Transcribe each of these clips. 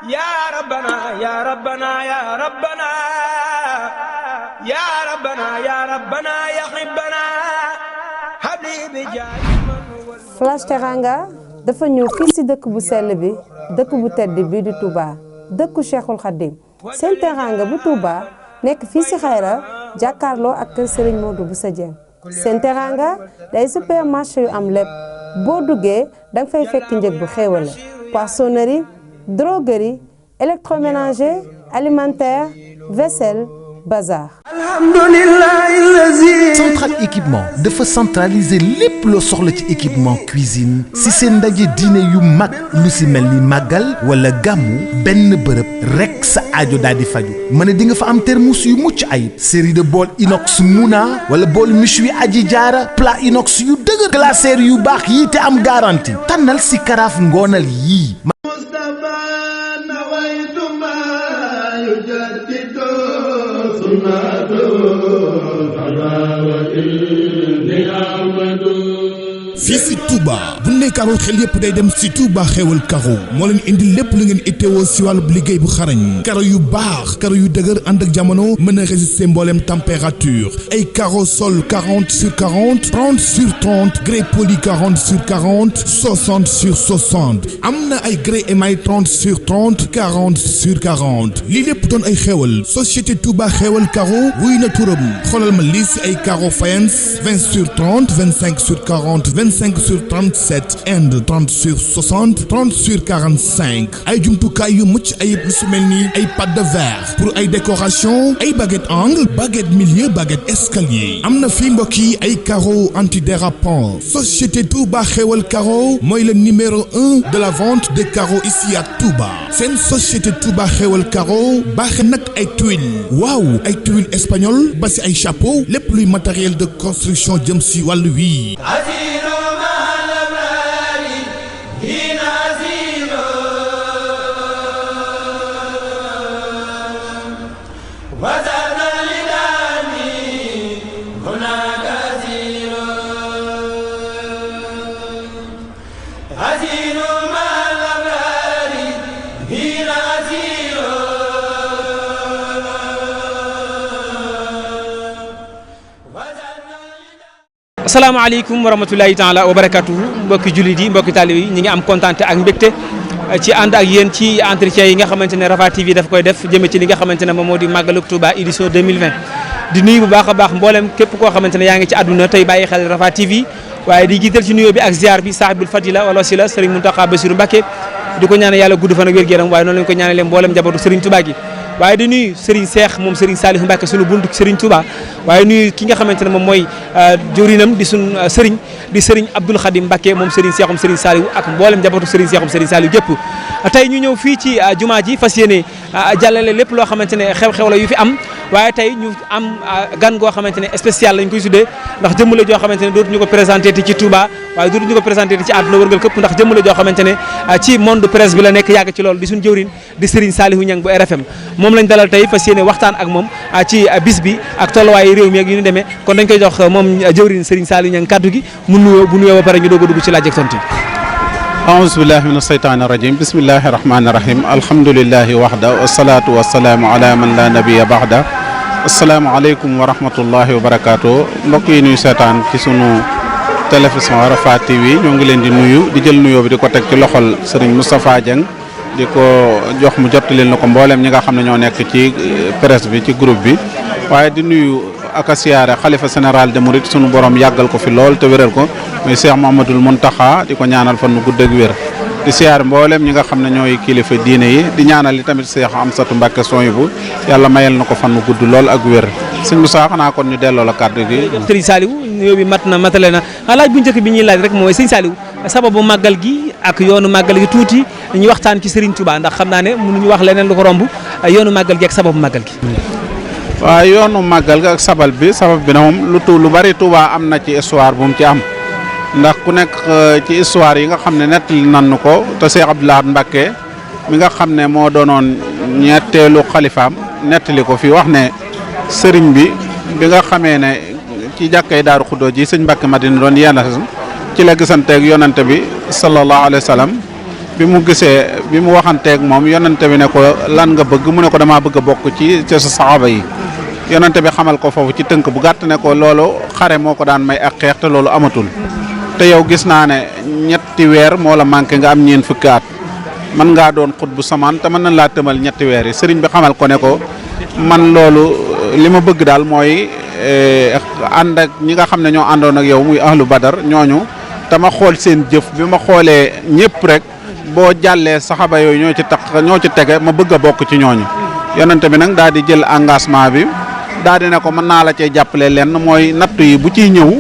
يا ربنا يا ربنا يا ربنا يا ربنا يا ربنا يا حبنا حبيبي جاي. Flash Teranga dafa ñëw fii ci dëkk bu sell bi dëkk bu tedd bi di Touba dëkku Cheikhul Khadim seen teranga bu Touba nekk fii ci Xayra jàkkaarloo ak kër Serigne Modou Bousso Dieng seen teranga day supermarché yu am lépp boo duggee danga fay fekk njëg bu xéewale poissonnerie droguerie électroménager alimentaire vaisselle bazar. Central équipement dafa centraliser lépp loo soxla ci équipement cuisine si seen ndaje diine yu mag lu si mel ni màggal wala gàmmu benn bërëb rek sa aajo daal di faju ma ne di nga fa am thermos yu mucc ayib série de bol inox Mouna wala bol méchoui aji jaara plat inox yu dëgër glacière yu baax yi te am garantie tànnal si karaaf ngoonal yii. fii si Touba bu ne karo xel yëpp day dem si Touba xewal karo moo leen indi lépp lu ngeen itteewoo si wàllu liggéey bu xarañ karo yu baax karo yu dëgër ànd ak jamono mën a résister mbooleem température ay karo sol 40 sur 40 30 sur 30 grès poli 40 sur 40 60 sur 60 am na ay grès émail 30 sur 30 40 sur 40 lii lépp doon ay xewal société Touba xewal karo wuy na turam xoolal ma lii si ay karo faïence 20 sur 30 25 sur 40 25 sur 37 Inde 30 sur 60 30 sur 45 ay jumtukaay yu mucc ayib lu su mel ni ay pâte de verre pour ay décoration ay baguette angle baguette milieu baguette escalier am na fii mbokk yi ay carreaux antidérapants société Touba xewal carreau mooy le numéro 1 de la vente des carreaux ici à Touba seen société Touba xewal carreau baaxe nag ay tuiles waaw ay tuiles espagnoles ba si ay chapeau lépp luy matériel de construction jëm si wàllu wi. asalaamaaleykum wa rahmatulahi taala wa barakatuhu mbokki jullit yi mbokki taalibe yi ñi ngi am kontaan ak mbégte ci ànd ak yéen ci entretien yi nga xamante ne Rafah TV daf koy def jëme ci li nga xamante ne moom moo di Màggalug Touba édition 2020 di nuyu bu baax a baax mboolem képp koo xamante ne yaa ngi ci àdduna tey bàyyi xel Rafah TV waaye di jiital ci nuyoo bi ak ziar bi saahibul fadila wala wasila Serigne Mountakha Bassirou Mbacké di ko ñaanal yàlla gudd fan ak wér-gu-yaram waaye noonu lañu ko ñaanalee mboolem njabootu Serigne Touba gi waaye di nuyu Serigne Cheikh moom Serigne Saliou Mbacké sunu buntu Serigne Touba waaye nuyu ki nga xamante ne moom mooy jawriñam di sun Serigne di Serigne Abdoul Khadim Mbacké moom Serigne Cheikhum Serigne Saliou ak mboolem njabootu Serigne Cheikhum Serigne Saliou gépp tey ñu ñëw fii ci jumaa ji fas yéene jàllale lépp loo xamante ne xew-xew la yu fi am waaye tey ñu am gan goo xamante ne spécial lañ koy tuddee ndax jëmm la joo xamante ne dootuñu ko présenté ci Touba waaye dootuñu ko présenté ci àdduna wërngal këpp ndax jëmm la joo xamante ne ci monde presse bi la nekk yàgg ci loolu di suñ jëwriñ di Serigne Saliou Niang bu RFM moom lañ dalal tey fas yéene waxtaan ak moom ci bis bi ak tolluwaayu réew mi ak yu ñu demee kon dañ koy jox moom jëwriñ Serigne Saliou Niang kaddu gi mu nuyoo bu nuyoo ba pare ñu doog a dugg ci laaj ak tontu aouzu billahi min asheytaani rajim bismillahi rahmaani rahim alhamdulillahi waxda wasalaatu wasalaamu ala man la nabiya baxda asalaamaaleykum wa rahmatullahi wa barakaatu mbokk yi nuy seetaan ci sunu télévision Rafah TV ñoo ngi leen di nuyu di jël nuyoo bi di ko teg ci loxol Serigne Moustapha Dieng di ko jox mu jottali na ko mbooleem ñi nga xam ne ñoo nekk ci presse bi ci groupe bi waaye di nuyu ak a siyaare xalifa général de Mouride sunu borom yàggal ko fi lool te wéral ko muy Cheikh Mouhamadoul Mountakha di ko ñaanal fan nu gudd ak wér di siyaare mbooleem ñi nga xam ne ñooy kilifa diine yi di ñaanal li tamit Cheikh Amsatou Mbacké Souhaïbou yàlla mayal na ko fan nu gudd lool ak wér sëñ Moussa xanaa kon ñu delloo la kàddu gi. Serigne Saliou nuyoo bi mat na matale na laaj bu njëkk bi ñuy laaj rek mooy Serigne Saliou sababu màggal gi ak yoonu màggal gi tuuti ñu waxtaan ci Serigne Touba ndax xam naa ne mënuñu wax leneen lu ko romb yoonu màggal gi ak sababu màggal gi. waaw yoonu màggal gi ak sabab bi na moom lu bari Touba am na ci histoire bu mu ci am ndax ku nekk ci histoire yi nga xam ne nettali nañu ko te Cheikh Abdoul Ahad Mbacké mi nga xam ne moo doonoon ñetteelu xalifaam nettali ko fi wax ne sëriñ bi nga xamee ne ci jàkkay Daaru Xuddoo ji sëñ Mbacké Madina doon yenn ci la gisanteeg yonante bi sallallahu alayhi wa sallam bi mu gisee bi mu waxanteeg moom yonente bi ne ko lan nga bëgg mu ne ko damaa bëgg a bokk ci sa saxaaba yi yonente bi xamal ko foofu ci tënk bu gàtt ne ko loolu xare moo ko daan may ak xeex te loolu amatul te yow gis naa ne ñetti weer moo la manqué nga am ñeen fukki at mën ngaa doon xut bu samaan te mën nañ laa tëmal ñetti weer yi sëriñ bi xamal ko ne ko man loolu li ma bëgg daal mooy ànd ak ñi nga xam ne ñoo àndoon ak yow muy ahlu badar ñooñu te ma xool seen jëf bi ma xoolee ñëpp rek boo jàllee saxaba yooyu ñoo ci tege ma bëgg a bokk ci ñooñu yonente bi nag daal di jël engagement bi daal di ne ko mën naa la cee jàppale lenn mooy nattu yi bu ciy ñëw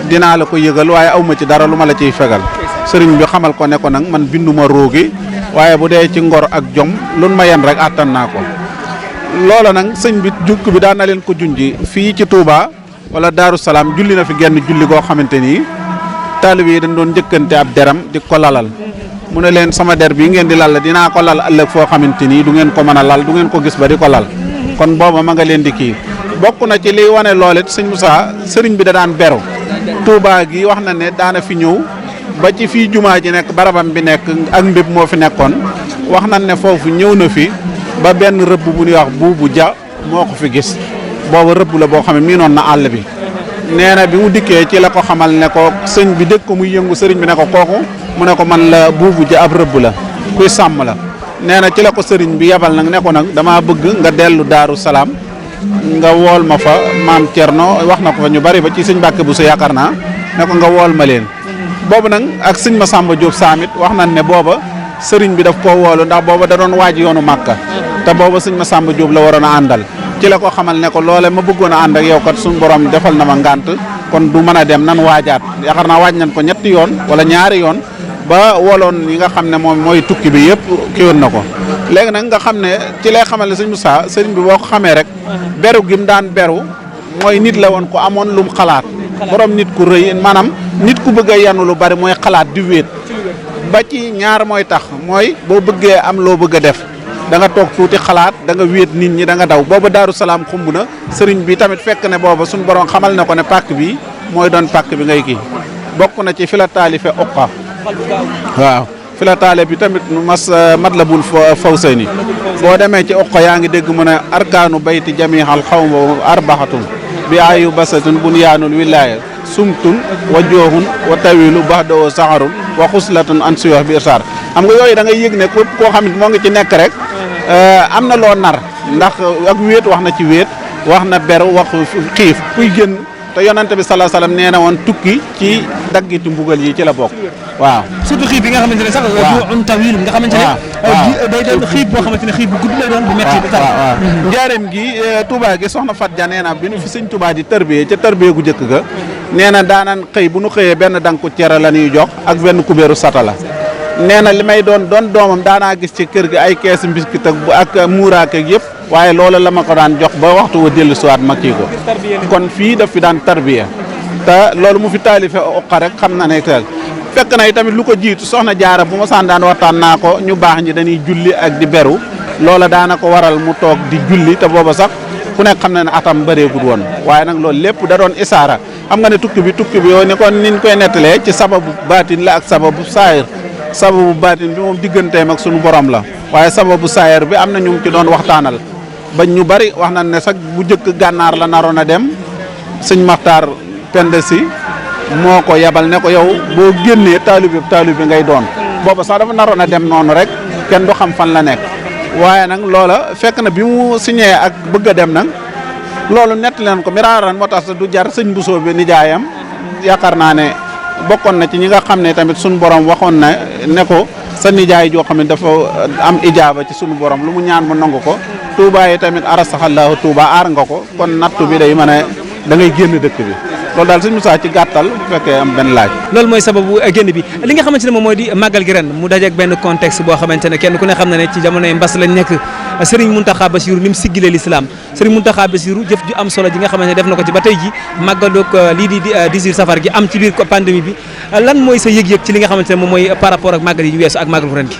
dinaa la ko yëgal waaye awma ci dara lu ma la ciy fegal sëriñ bi xamal ko ne ko nag man binduma roogi waaye bu dee ci ngor ak jom lun ma yen rek àttan naa ko loola nag sëñ bi jukk bi daan na leen ko junji fii ci Touba wala Daaru Salaam julli na fi genn julli goo xamante ni taalibe yi dañ doon njëkkante ab deram di ko lalal mu ne leen sama der bii ngeen di lal dinaa ko lal ëllëg foo xamante ni du ngeen ko mën a lal du ngeen ko gis ba di ko lal kon booba ma nga leen di kii bokk na ci liy wane loole sëñ Moussa sëriñ bi da daan beru Touba gi wax na ne daana fi ñëw ba ci fii jumaa ji nekk barabam bi nekk ak mbéb moo fi nekkoon wax nañ ne foofu ñëw na fi ba benn rëbb bu ñuy wax buubu ja moo ko fi gis booba rëbb la boo xam ne miinoon na àll bi nee na bi mu dikkee ci la ko xamal ne ko sëñ bi dégg ko muy yëngu sëriñ bi ne ko kooku mu ne ko man la buubu ja ab rëbb la kuy sàmm la nee na ci la ko sëriñ bi yebal nag ne ko nag damaa bëgg nga dellu Daaru Salaam nga wool ma fa maam Thierno wax na ko fa ñu bari ba ci sëñ Mbàkke bu sa yaakaar naa ne ko nga wool ma leen boobu nag ak sëñ Masamba Diop Samit wax nañ ne booba sëriñ bi daf koo woolu ndax booba da doon waaj yoonu Màkka te booba sëñ Masamba Diop la waroon a àndal ci la ko xamal ne ko loole ma bëggoon a ànd ak yow kat suñu borom defal na ma ngànt kon du mën a dem nan waajaat yaakaar naa waaj nañ ko ñetti yoon wala ñaari yoon ba woloon yi nga xam ne moom mooy tukki bi yëpp kiwoon na ko léegi nag nga xam ne ci lay xamal ne sëñ Moussa sëriñ bi boo ko xamee rek beru gi mu daan beru mooy nit la woon ko amoon lum xalaat borom nit ku rëy maanaam nit ku bëgg a yanu lu bari mooy xalaat di wéet ba ci ñaar mooy tax mooy boo bëggee am loo bëgg a def da nga toog tuuti xalaat da nga wéet nit ñi da nga daw booba Daaru Salaam xumb na sëriñ bi tamit fekk ne booba suñu borom xamal ne ko ne pàkk bi mooy doon pàkk bi ngay kii bokk na ci fi la taalife oqa waaw fi la taale bi tamit Matlabul Fawzayni boo demee ci oqa yaa ngi dégg mu ne arkaanu bayti jamihal xawma arbaxatun bi ayu basatun bunyaanul wilaaya sumtun wa jooxun wa tawilu baxdoo saxarun wa xuslatun an suyox bi irsaar xam nga yooyu da ngay yëg ne képp koo xam ne moo ngi ci nekk rek am na loo nar ndax ak wéet wax na ci wéet wax na beru wax xiif kuy génn te yonante bi salaa salaam nee na woon tukki ci daggitu mbugal yi ci la bokk waaw surtout xiif bi nga xamante ne sax ju'un tawil nga xamante ne day doon xiif boo xamante ne xiif bu gudd lay doon bu metti bi waaw njaareem gi Touba gi soxna Fat Dia nee na bi nu fi sëñ Touba di tërbiyee ca tërbiyee gu njëkk ga nee na daanan xëy bu nu xëyee benn danku cere la ñuy jox ak benn kubéeru satala nee na li may doon doomam daanaa gis ci kër gi ay kees mbiskit ak muuraak ak yëpp waaye loolu la ma ko daan jox ba waxtu wa dellu siwaat ma kii ko kon fii daf fi daan tarbiya te loolu mu fi taalife oqa rek xam na ne teel fekk na tamit lu ko jiitu soxna jaara bu ma saan daan waxtaan naa ko ñu baax ñi dañuy julli ak di beru loola daana ko waral mu toog di julli te booba sax ku nekk xam na ne atam bëreegul woon waaye nag loolu lépp da doon isaara xam nga ne tukki bi yow ni kon niñ koy nettalee ci sababu baatin la ak sababu saayir sababu baatin bi moom digganteem ak sunu borom la waaye sababu saayir bi am na ñu ci doon waxtaanal ba ñu bari wax nañ ne sax bu njëkk gànnaar la naroon a dem sëñ Maxtaar Penda Si moo ko yabal ne ko yow boo génnee taalibe ngay doon booba sax dafa naroon a dem noonu rek kenn du xam fan la nekk waaye nag loola fekk na bi mu signé ak bëgg a dem nag loolu nett leen ko miraaran moo tax du jar sëñ Bousso bi nijaayam yaakaar naa ne bokkoon na ci ñi nga xam ne tamit suñu borom waxoon na ne ko sa nijaay joo xam ne dafa am ijaaba ci suñu borom lu mu ñaan mu nangu ko Touba yi tamit arasaxallaahu Touba aar nga ko kon nattu bi day mën a da ngay génn dëkk bi loolu daal sëñ Moussa ci gàttal bu fekkee am benn laaj. loolu mooy sababu génn bi li nga xamante ne moom mooy di màggal gi ren mu dajeeg benn contexte boo xamante ne kenn ku ne xam na ne ci jamonoy mbas lañ nekk Serigne Mountakha Bassirou ni mu siggilee l'islam Serigne Mountakha Bassirou jëf ju am solo ji nga xamante ne def na ko ci ba tey ji màggaloog lii di 18 safar gi am ci biir pandémie bi lan mooy sa yëg-yëg ci li nga xamante ne moom mooy par rapport ak màggal yi weesu ak màggalu ren gi.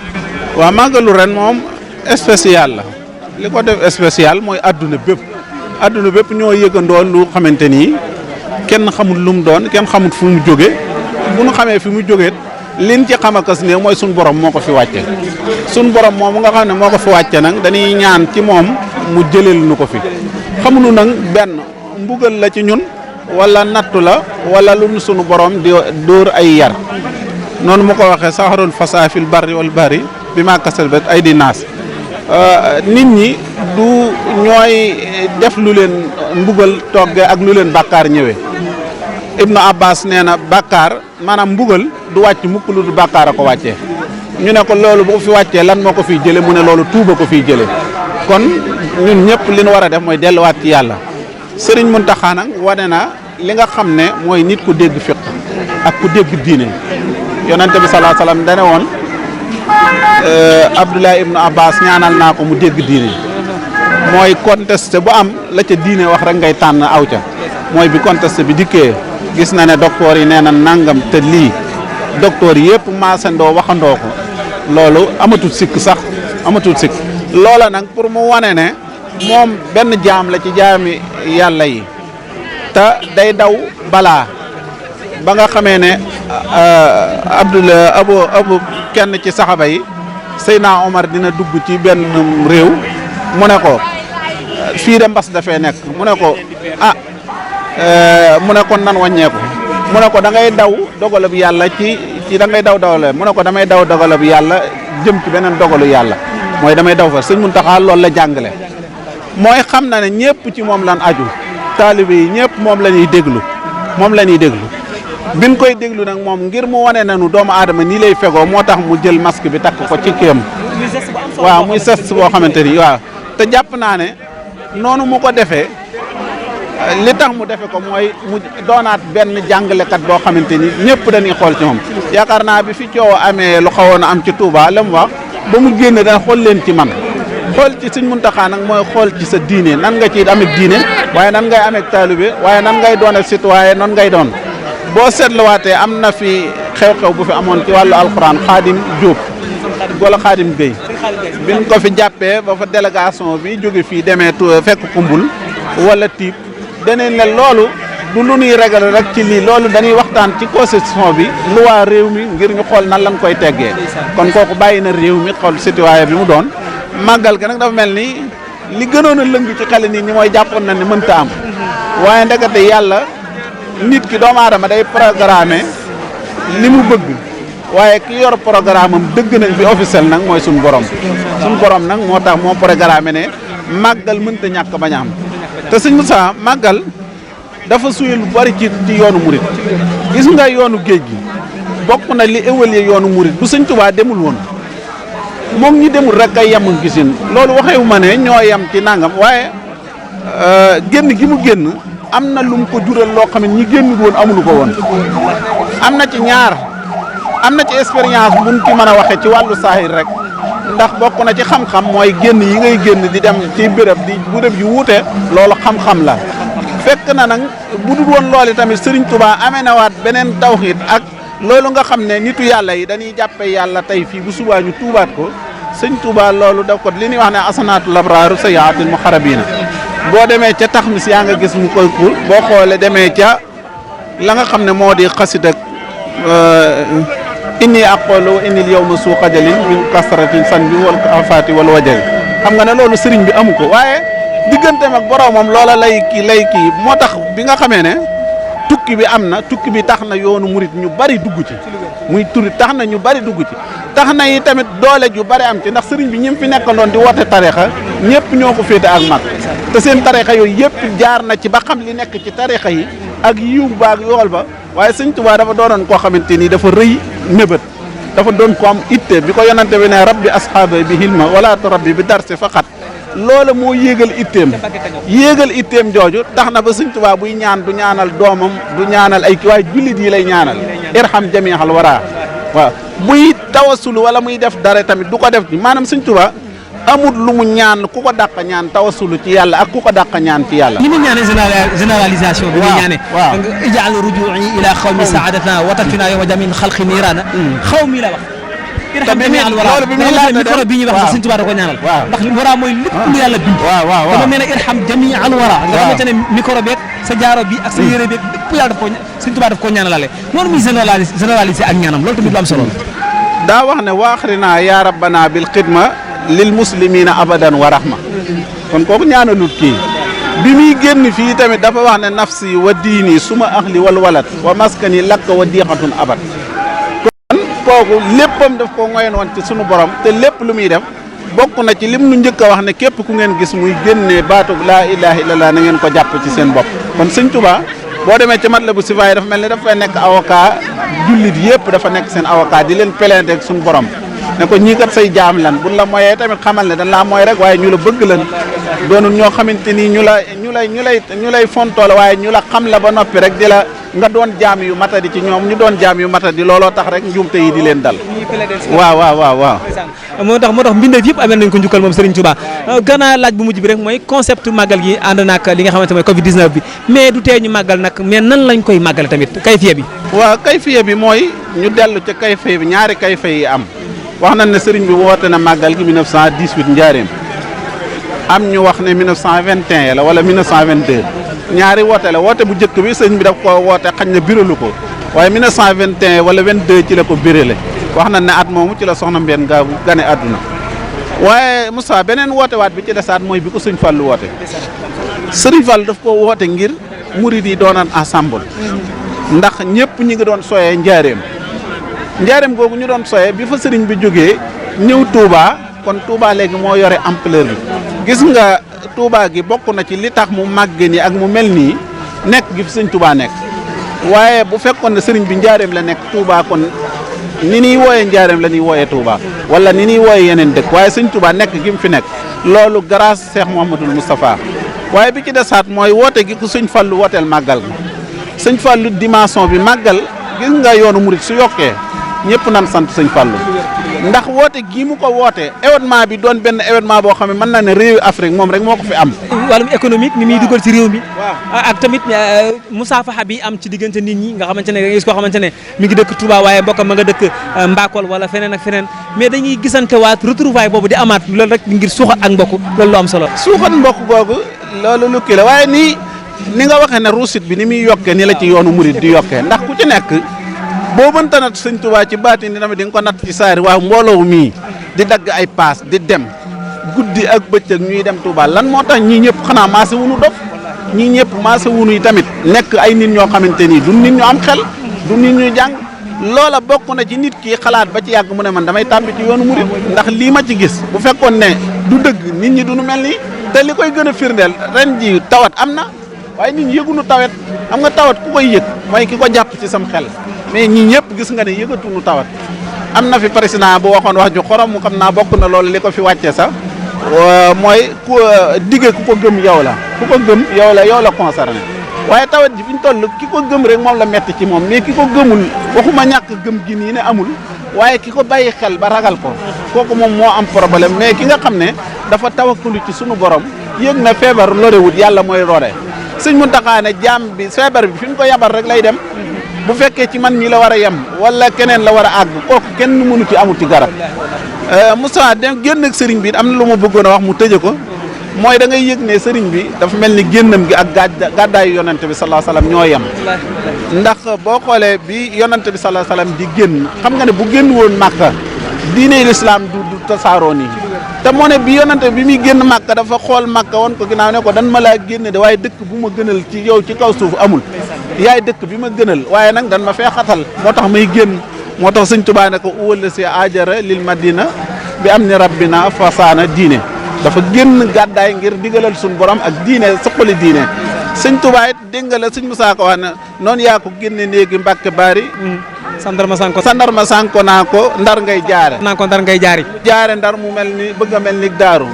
waaw màggalu ren moom spécial la li ko def spécial mooy adduna bépp ñoo yëgandoo lu xamante ni kenn xamul lu mu doon kenn xamul fu mu jóge bu nu xamee fi mu jógee liñ ci xam akas ne mooy suñ borom moo ko fi wàcce suñ borom moom nga xam ne moo ko fi wàcce nag dañuy ñaan ci moom mu jëleel nu ko fi xamuñu nag benn mbugal la ci ñun wala nattu la wala lu sunu borom di dóor ay yar noonu mu ko waxee saxarul fasa fil barri wal bahri bi ma kasabat ay di naas nit ñi du ñooy def lu leen mbugal togge ak lu leen bàkkaar ñëwee Ibnu Abbas nee na bàkkaar maanaam mbugal du wàcc mukk lu du bàkkaar a ko wàccee ñu ne ko loolu bu fi wàccee lan moo ko fiy jële mu ne loolu tuuba ko fiy jële kon ñun ñëpp li ñu war a def mooy delluwaat ci yàlla Sëriñ Muntaxa nag wane na li nga xam ne mooy nit ku dégg fiq ak ku dégg diine yonente bi salaa salaam dane woon Abdullah ibnu Abbas ñaanal naa ko mu dégg diine mooy contesté bu am la ca diine wax rek ngay tànn aw ca mooy bi contesté bi dikkee gis na ne docteur yi nee na nangam te lii docteur yëpp maasandoo waxandoo ko loolu amatul sikk sax amatul sikk loola nag pour mu wane ne moom benn jaam la ci jaami yàlla yi te day daw balaa ba nga xamee ne abu kenn ci saxaba yi Seydina Omar dina dugg ci benn réew mu ne ko fii de mbas dafee nekk mu ne ko mu ne ko nan wàññeeku mu ne ko da ngay daw dogalab yàlla ci da ngay daw dogale mu ne ko damay daw dogalab yàlla jëm ci beneen dogalu yàlla mooy damay daw fa Sëñ Muntaxa loolu la jàngale mooy xam na ne ñëpp ci moom lan aju taalibe yi ñëpp moom la ñuy déglu biñ koy déglu nag moom ngir mu wane nañu doomu aadama nii lay fegoo moo tax mu jël masque bi takk ko ci kéem waaw muy geste boo xamante ni waaw te jàpp naa ne noonu mu ko defee li tax mu defe ko mooy mu doonaat benn jàngalekat boo xamante ni ñëpp dañuy xool ci moom yaakaar naa bi fi coow amee lu xawoon a am ci Touba la mu wax ba mu génn dana xool leen ci man xool ci Sëñ Muntaxa nag mooy xool ci sa diine nan nga ciy amee diine waaye nan ngay amee taalibe waaye nan ngay doon ak citoyen nan ngay doon boo seetluwaatee am na fi xew-xew bu fi amoon ci wàllu alxuraan Xaadim Diop wala Xaadim Gueye biñ ko fi jàppee ba fa délégation bi jóge fii demee fekk kumbul wala tiib daneen ne loolu du lu ñuy régal rek ci lii loolu dañuy waxtaan ci constitution bi loi réew mi ngir ñu xool nan lañ koy teggee kon kooku bàyyi na réew mi xool citoyen bi mu doon màggal ga nag dafa mel ni li gënoon a lëng ci xale nit ñi mooy jàppoon na ne mënta am waaye ndekete yàlla nit ki doomu aadama day programmer li mu bëgg waaye ki yor programme am dëgg nañ bi officiel nag mooy suñu borom nag moo tax moo programme ne màggal mënta ñàkk bañ a am te sëñ Moussa màggal dafa suyee lu bari ci yoonu murit gis nga yoonu géej gi bokk na li évaluer yoonu murit bu sëñ Tuubaa demul woon moom ñi demul rek ay yem gisin loolu waxewu ma ne ñoo yem ci nangam waaye génn gi mu génn am na lu mu ko jural loo xam ne ñi génnul woon amuñu ko woon am na ci ñaar am na ci expérience buñ ci mën a waxee ci wàllu saahir rek ndax bokk na ci xam-xam mooy génn yi ngay génn di dem ci béréb di béréb yu wuute loolu xam-xam la fekk na nag bu dul woon loolu tamit Serigne Touba amee na waat beneen tawxiid ak loolu nga xam ne nitu yàlla yi dañuy jàppe yàlla tey fii bu subaa ñu tuubaat ko sëñ Touba loolu daf ko li ñuy wax ne asanaatu labraaru sayaatil muxarabiina boo demee ca taxmis yaa nga gis mu koy kul boo xoolee demee ca la nga xam ne moo di xasida inni aqoolu wa innil yawma suuqajalin min kasratin san bi wal afaati wal wajali xam nga ne loolu sëriñ bi amu ko waaye digganteem ak boromam loola lay kii moo tax bi nga xamee ne tukki bi am na tukki bi tax na yoonu murit ñu bari dugg ci muy turi tax na ñu bari dugg ci tax na yi tamit doole ju bari am ci ndax sëriñ bi ñim fi nekkandoon di woote tarixa ñëpp ñoo ko féete ak mag te seen tarixa yooyu yëpp jaar na ci ba xam li nekk ci tarixa yi ak yiw baag yool ba waaye sëñ Tuubaa dafa doonoon koo xamante ni dafa rëy mébét dafa doon ko am itte bi ko yonante bi ne rabbi asxaaba bi hilma wala rabbi bi darsi faqat loola moo yéegal itteem jooju tax na ba sëñ Tuubaa buy ñaan du ñaanal doomam du ñaanal ay waaye jullit yi lay ñaanal irham jamiihal wara waaw buy tawasulu wala muy def dara tamit du ko def maanaam sëñ Tuubaa amul lu mu ñaan ku ko dàq ñaan tawasulu ci yàlla ak ku ko dàq ñaan ci yàlla. ni mu ñaanee généralisation bi. waaw ñaanee. waaw nga ijaal rujuu'i ila xawmi saadatana wa takfina yawma jamin xalqi niiraana. xaw mi la wax loolu bi muy laaj micro bi ñuy wax Sëñ Tuubaa da ko ñaanal ndax wara mooy lépp lu yàlla bind dama nee na irham jami al wara nga xamante ne micro beeg sa jaaro bi ak sa yére beeg lépp yàlla daf ko Sëñ Tuubaa daf ko ñaanalale noonu muy généraliser ak ñaanam loolu tamit lu am solo daa wax ne waaxrina ya rabbana bil xidma lil muslimina abadan wa rahma kon kooku ñaanalut kii bi muy génn fii tamit dafa wax ne nafsi wa diini suma ahli wal walat wa maskani lakka wa diixatun abad kon kooku léppam daf ko ngoyen woon ci sunu borom te lépp lu muy def bokk na ci lim nu njëkk a wax ne képp ku ngeen gis muy génnee baatu laa ilaha illallah na ngeen ko jàpp ci seen bopp kon Sëñ Tuubaa boo demee ci Matlabu Sifaaya dafa mel ni dafa nekk avocat jullit yëpp dafa nekk seen avocat di leen pelente ak suñu borom ne ko ñii kat say jaam lan buñ la moyee tamit xamal ne dañ laa mooy rek waaye ñu la bëgg lan doonul ñoo xamante ni ñu lay fontoo la waaye ñu la xam la ba noppi rek di la nga doon jaam yu matadi ci ñoom ñu doon jaam yu matadi looloo tax rek njuumte yi di leen dal waaw moo tax mbindeef yëpp amel nañ ko njukkal moom Serigne Touba gannaaw laaj bu mujj bi rek mooy concept màggal gi ànd naag li nga xamante mooy Covid 19 bi mais du tee ñu màggal nag mais nan lañ koy màggale tamit kayfiya bi waaw kayfiya bi mooy ñu dellu ca kayfiya bi ñaari kayfiya yi am wax nañ ne Serigne bi woote na màggal gi 1918 njaareem am ñu wax ne 1921 la wala 1922 ñaari woote la woote bu njëkk bi sëñ bi daf ko woote xañ na biralu ko waaye 1921 wala 22 ci la ko birale wax nañ ne at moomu ci la soxna Mbène nga gane àdduna waaye Moussa beneen woote waat bi ci desaat mooy bi ko sëñ Fallu woote sëriñ Fall daf ko woote ngir murid yi doonan ensemble ndax ñëpp ñi ngi doon soyee njaareem googu ñu doon soyee bi fa sëriñ bi jógee ñëw Touba kon Touba léegi moo yore ampleur bi gis nga Touba gi bokk na ci li tax mu màgge nii ak mu mel nii nekk gi fi sëñ Touba nekk waaye bu fekkoon ne sëriñ bi njaareem la nekk Touba kon ni ñuy wooyee njaareem la ñuy wooyee Touba wala ni ñuy wooyee yeneen dëkk waaye sëñ Touba nekk gi mu fi nekk loolu grâce Cheikh Mouhamadoul Moustapha waaye bi ci desaat mooy woote gi ku sëñ Fallu wooteel màggal gi sëñ Fallu dimension bi màggal gis nga yoonu murit su yokkee ñëpp nan sant sëñ Fallu ndax woote gii mu ko woote événement bi doon benn événement boo xam ne mën naa ne réewu Afrique moom rek moo ko fi am. wàllum économique ni muy dugal ci réew mi. ak tamit musaafaxa bi am ci diggante nit ñi nga xamante ne gis koo xamante ne mi ngi dëkk Touba waaye mbokkam ma nga dëkk Mbakol wala feneen ak feneen mais dañuy gisante waat retrouvaille boobu di amaat loolu rek ngir suuxat ak mbokk loolu lu am solo. suuxat mbokk googu loolu lu kii la waaye ni nga waxee ne ruusit bi ni muy yokkee ni la ci yoonu murit di yokkee ndax ku ci nekk. boo mënta natt sëñ Tuubaa ci baatin di tamit di nga ko natt ci saari waaw mbooloo mii di dagg ay paas di dem guddi ak bëccëg ñuy dem Tuubaa lan moo tax ñii ñëpp xanaa maase wunu dof ñii ñëpp maase wunu yi tamit nekk ay nit ñoo xamante nii du nit ñu am xel du nit ñu jàng loola bokk na ci nit ki xalaat ba ci yàgg mu ne man damay tàmbi ci yoonu murit ndax lii ma ci gis bu fekkoon ne du dëgg nit ñi duñu mel nii te li koy gën a firndeel ren ji tawat am na waaye nit ñi yëgunu tawet xam nga tawat ku koy yëg mooy ki ko jàpp ci sam xel mais ñii ñëpp gis nga ne yëgatunu tawat am na fi président bu waxoon wax ju xorom mu xam naa bokk na loolu li ko fi wàcce sax mooy ku digge ku ko gëm yow la ku ko gëm yow la concerné waaye tawat ji fi ñu toll ki ko gëm rek moom la metti ci moom mais ki ko gëmul waxuma ñàkk gëm gi nii ne amul waaye ki ko bàyyi xel ba ragal ko kooku moom moo am problème mais ki nga xam ne dafa tawakkalu ci sunu borom yëg na feebar lorewut yàlla mooy lore sëñ Muntaxa ne jaam bi feebar bi fi ñu ko yabal rek lay dem bu fekkee ci man mii la war a yem wala keneen la war a àgg kooku kenn mënu ci amul ci garab Moussa dem génn ak sëriñ bi am na lu ma bëggoon a wax mu tëje ko mooy da ngay yëg ne sëriñ bi dafa mel ni génnam gi ak gàddaayu yonante bi sallallahu alayhi wasallam ñoo yem ndax boo xoolee bi yonante bi sallallahu alayhi wasallam di génn xam nga ne bu génn woon Màkka diine l'islam du tasaaroo nii te moo ne bi yonante bi muy génn Màkka dafa xool Màkka woon ko ginnaaw ne ko dan ma laa génne de waaye dëkk bu ma gënal ci yow ci kaw suuf amul yaay dëkk bi ma gënal waaye nag dan ma fee xatal moo tax may génn moo tax sëñ Tuubaa ne ko uwala si ajara lil madina bi am ni rabbina fasaana diine dafa génn gàddaay ngir digalal suñu borom ak diine suqali diine sëñ Tuubaa it dégg nga la sëñ Musaa ko wax ne noonu yaa ko génne néegi Mbàkke Baari sandarma sanko naa ko ndar ngay jaare jaare ndar mu mel ni bëgg a mel ni daaru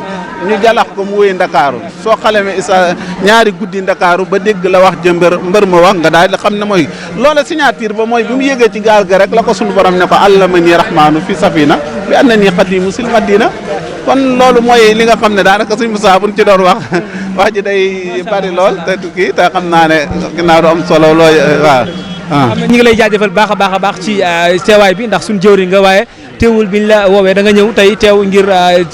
ñu jalax ko mu wéy ndakaaru soo xaleme isa ñaari guddi ndakaaru ba dégg la wax jëmbër mbër ma wax nga daal di xam ne mooy loola signature ba mooy bi mu yégee ci gaal ga rek la ko suñu borom ne ko allama nii rahmaanu fi safina bi anna nii xadimu sil madina kon loolu mooy li nga xam ne daanaka suñ Musaa buñ ci doon wax ji day bari lool te kii te xam naa ne ginnaaw du am solo looy waaw ñu ngi lay jaajëfal baax a baax ci teewaay bi ndax suñu jëwriñ nga waaye teewul biñ la woowee da nga ñëw tey teew ngir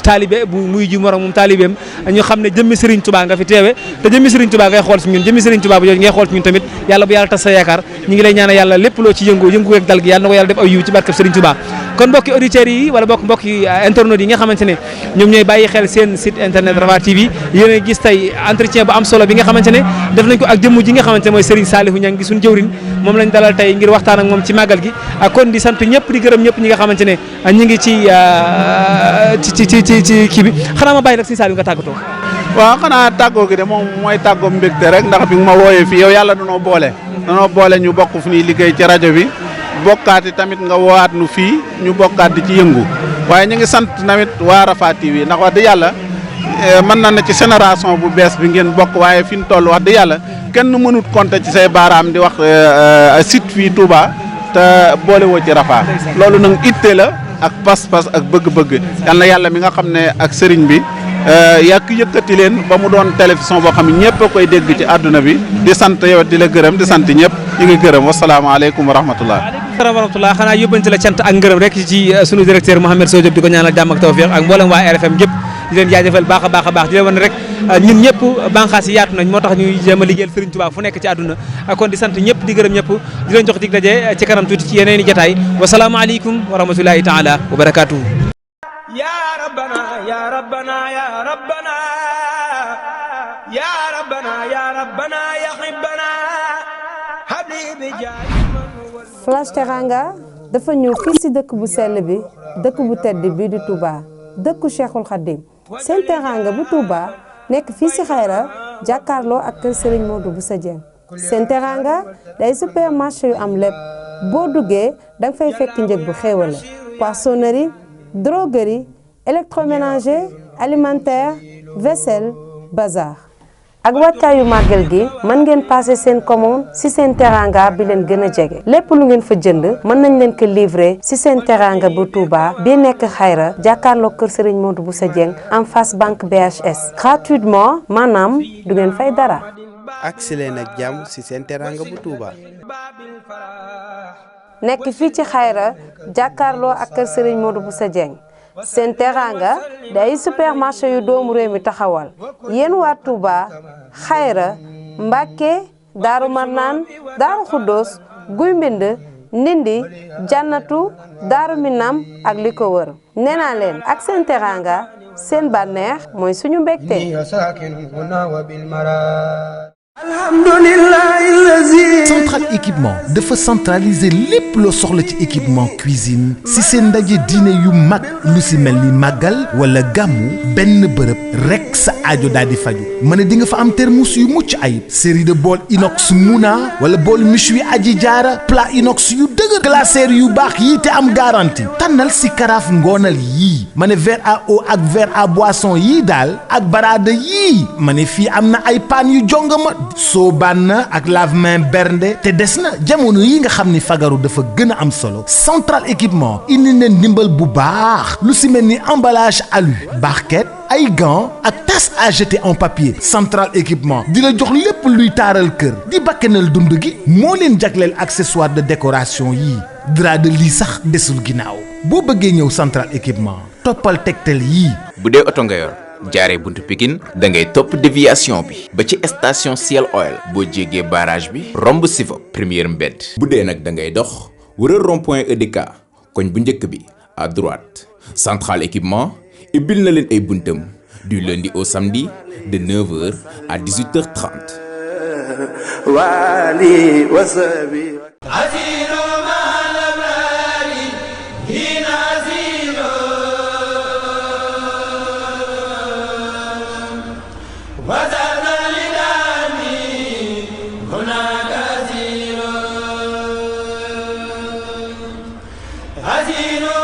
taalibe bu muy ji morom moom taalibeem ñu xam ne jëmmi Serigne Touba nga fi teewe te jëmmi Serigne Touba ngay xool si ñun jëmmi Serigne Touba bu jooju ngay xool si ñun tamit yàlla bu yàlla tas sa yaakaar ñu ngi lay ñaanal yàlla lépp loo ci yëngu ak dal gi yàlla na ko yàlla def aw yiw ci barkeb Serigne Touba kon mbokki auditeurs yi wala mbokki internautes yi nga xamante ne ñoom ñooy bàyyi xel seen site internet Rafah TV yéen a gis tey entretien bu am solo bi nga xamante ne def nañ ko ak jëmm ji nga xamante ne mooy Serigne Saliou Niang di suñu jëwriñ moom lañ dalal tey ngir waxtaan ak moom ci màggal gi kon di sant ñëpp di gërëm ñëpp ñi nga xamante ne ñu ngi ci kii bi xanaa ma bàyyi nag Serigne Saliou nga tàggatoo. waaw xanaa tàggoo gi de moom mooy tàggoo mbégte rek ndax bi nga ma wooyee fii yow yàlla danoo boole ñu bokk fu ñuy liggéey ci rajo bi bokkaati tamit nga woowaat nu fii ñu bokkaat di ci yëngu waaye ñu ngi sant tamit waa Rafah TV ndax wax dëgg yàlla mën na ne ci génération bu bees bi ngeen bokk waaye fi ñu toll wax dëgg yàlla kenn mënut compter ci say baaraam di wax site fii Touba te boole woo ci Rafah loolu nag itte la ak pas-pas ak bëgg-bëgg yal na yàlla mi nga xam ne ak sëriñ bi yëkkati leen ba mu doon télévision boo xam ne ñëpp a koy dégg ci àdduna bi di sant yow di la gërëm di sant ñëpp ñu ngi gërëm wasalaamaaleykum wa rahmatullah. warahmatullah xanaa yóbbante la cant ak ngërëm rek ci sunu directeur Mouhamed Sow Diop di ko ñaanal jàmm ak tawfiq ak mboolem waa RFM gépp di leen jaajëfal baax a baax di leen wan rek ñun ñëpp banqaas yi yaatu nañ moo tax ñuy jéem a liggéeyal Serigne Touba fu nekk ci àdduna kon di sant ñëpp di gërëm ñëpp di leen jox dig daje ci kanam tuuti ci yeneen i jotaay wasalaamaaleykum wa rahmatullahi taala wa barakatuhu ya rabbana ya rabbana ya rabbana ya rabbana ya rabbana ya hibbana habibi jaay Flash Teranga dafa ñëw fii ci dëkk bu sell bi dëkk bu tedd bi di Touba dëkku Cheikhul Khadim seen teranga bu Touba nekk fii ci Xayra jàkkaarloo ak kër Serigne Modou Bousso Dieng seen teranga day supermarché yu am lépp boo duggee danga fay fekk njëg bu xéewale poissonnerie droguerie électroménager alimentaire vaisselle bazar ak wàccaayu màggal gi mën ngeen passer seen commande ci seen teranga bi leen gën a jege lépp lu ngeen fa jënd mën nañ leen ko livrer ci seen teranga bu Touba bi nekk Xayra jàkkaarloo kër Serigne Modou Bousso Dieng en face banque BHS gratuitement maanaam du ngeen fay dara. agsi leen ak jàmm ci seen teranga bu Touba. nekk fii ci Xayra jàkkaarloo ak kër Serigne Modou Bousso Dieng seen teranga day supermarché yu doomu réew mi taxawal yéen waa Touba Xayra Mbàkke Daaru Marnaan Daaru Xuddoos Guy Mbind Ndindi Jannatu Daaru Minam ak li ko wër nee naa leen ak seen teranga seen bànneex mooy suñu mbégte. Central Équipement dafa centraliser lépp loo soxla ci équipement cuisine si seen ndaje diine yu mag lu si mel ni màggal wala gàmmu benn bërëb rek sa aajo daal di faju ma ne di nga fa am thermos yu mucc ayib série de bool inox Mouna wala bool méchoui aji jaara plat inox yu dëgër glacière yu baax yii te am garantie tànnal si karaaf ngoonal yii ma ne verre à eau ak verre à boisson yii daal ak baraada yii ma ne fii am na ay paan yu jongama soo baan ak lave-main bernde te des na jamono yi nga xam ni fagaru dafa gën a am solo Central Équipement indi na ndimbal bu baax lu si mel ni emballage alu barquette ay gants ak tasse à jeter en papier Central Équipement di la jox lépp luy taaral kër di bakkanal dund gi moo leen jagleel accessoire de décoration yii drap de lit sax desul ginnaaw boo bëggee ñëw Central Équipement toppal tegtal yii. bu dee oto nga yor jaaree buntu Pikine da ngay topp déviation bi ba ci station Ciel Oil boo jéggee barrage bi romb Siva première mbedd bu dee nag da ngay dox wëral rond-point EDK koñ bu njëkk bi à droite Central Équipement ibbil na leen ay buntam du lundi au samedi de 9h à 18h30. Azino